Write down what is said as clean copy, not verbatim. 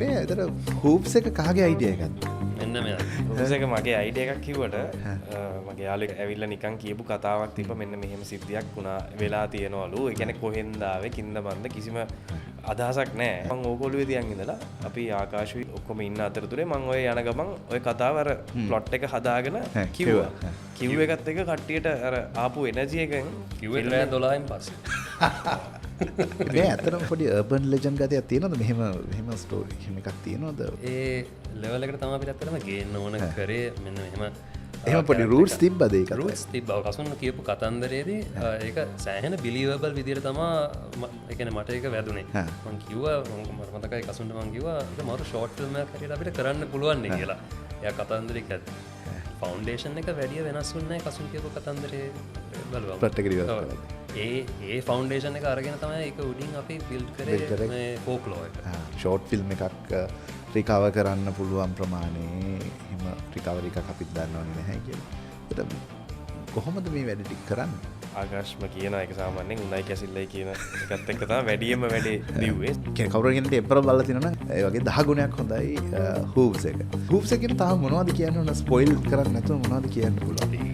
මේ ඇතර හූප්ස් එක කහගේ අයිඩිය එකත් මෙන්න මේ හූප්ස් එක මගේ අයිඩියා එකක් කිව්වට මගේ යාළුවෙක් ඇවිල්ලා නිකන් කියපු කතාවක් තිබ්බ මෙන්න මෙහෙම සිද්ධියක් වුණා වෙලා තියෙනවලු. ඒ කියන්නේ කොහෙන්ද ආවේ කින්ද බන්ද කිසිම අදහසක් නැහැ. මම ඕගොල්ලෝ තියන් ඉඳලා අපි ආකාශවි ඔක්කොම ඉන්න අතරතුරේ මම ඔය යන ගමන් ඔය කතාව අර ප්ලොට් එක හදාගෙන කිව්වා. කිව් එකත් එක කට්ටියට අර ආපු එනර්ජි එකෙන් කිව්වේ රෑ 12න් පස්සේ. මේ ඇත්තටම පොඩි අර්බන් ලෙජන්ඩ් ගතියක් තියෙනවද? මෙහෙම ස්ටෝරි එහෙම එකක් තියෙනවද? ඒ ලෙවල් එකට තමයි අපිට ඇත්තටම ගේන්න ඕන කරේ මෙන්න මෙහෙම එහෙම පොඩි රූට්ස් තිබ්බද ඒකට? රූට්ස් තිබ්බා. කසුන් කියපු කතන්දරේදී ඒක සෑහෙන බිලීවබල් විදියට තමයි ඒ කියන්නේ මට ඒක වැදුනේ. මම කිව්වා මට මතකයි කසුන්ට මම කිව්වා ඒක මරු ෂෝට් ෆිල්ම් එකක් හැටියට අපිට කරන්න පුළුවන් නේ කියලා. එයා කතන්දරේ කිව්වා ෆවුන්ඩේෂන් එක වැඩිය වෙනස් වුණේ නැහැ කසුන් කියපු කතන්දරේ බලුවා. ප්ලොට් එක ඉවර කරලා. ඒ ෆවුන්ඩේෂන් එක අරගෙන තමයි ඒක උඩින් අපි බිල්ඩ් කරේ මේ ෆෝක්ලෝර් එක. ෂෝට් ෆිල්ම් එකක් රිකවර් කරන්න පුළුවන් ප්‍රමාණයේ එහෙම රිකවරි එකක් අපිත් දන්නවනේ නැහැ කියලා. ඒකට කොහොමද මේ වැඩ ටික කරන්නේ? ආකාශම කියන එක සාමාන්‍යයෙන් උණයි කැසිල්ලයි කියන එකත් එක්ක තමයි වැඩියෙන්ම වැඩේ දිව්වේ. කියන්නේ කවුරු කෙනෙක්ට එපර බලලා තිනවනම් ඒ වගේ 10 ගුණයක් හොඳයි හූප්ස් එක. හූප්ස් එකෙන් තාම මොනවද කියන්න ඕන ස්පොයිල් කරන්නේ නැතුව මොනවද කියන්න පුළුවන්?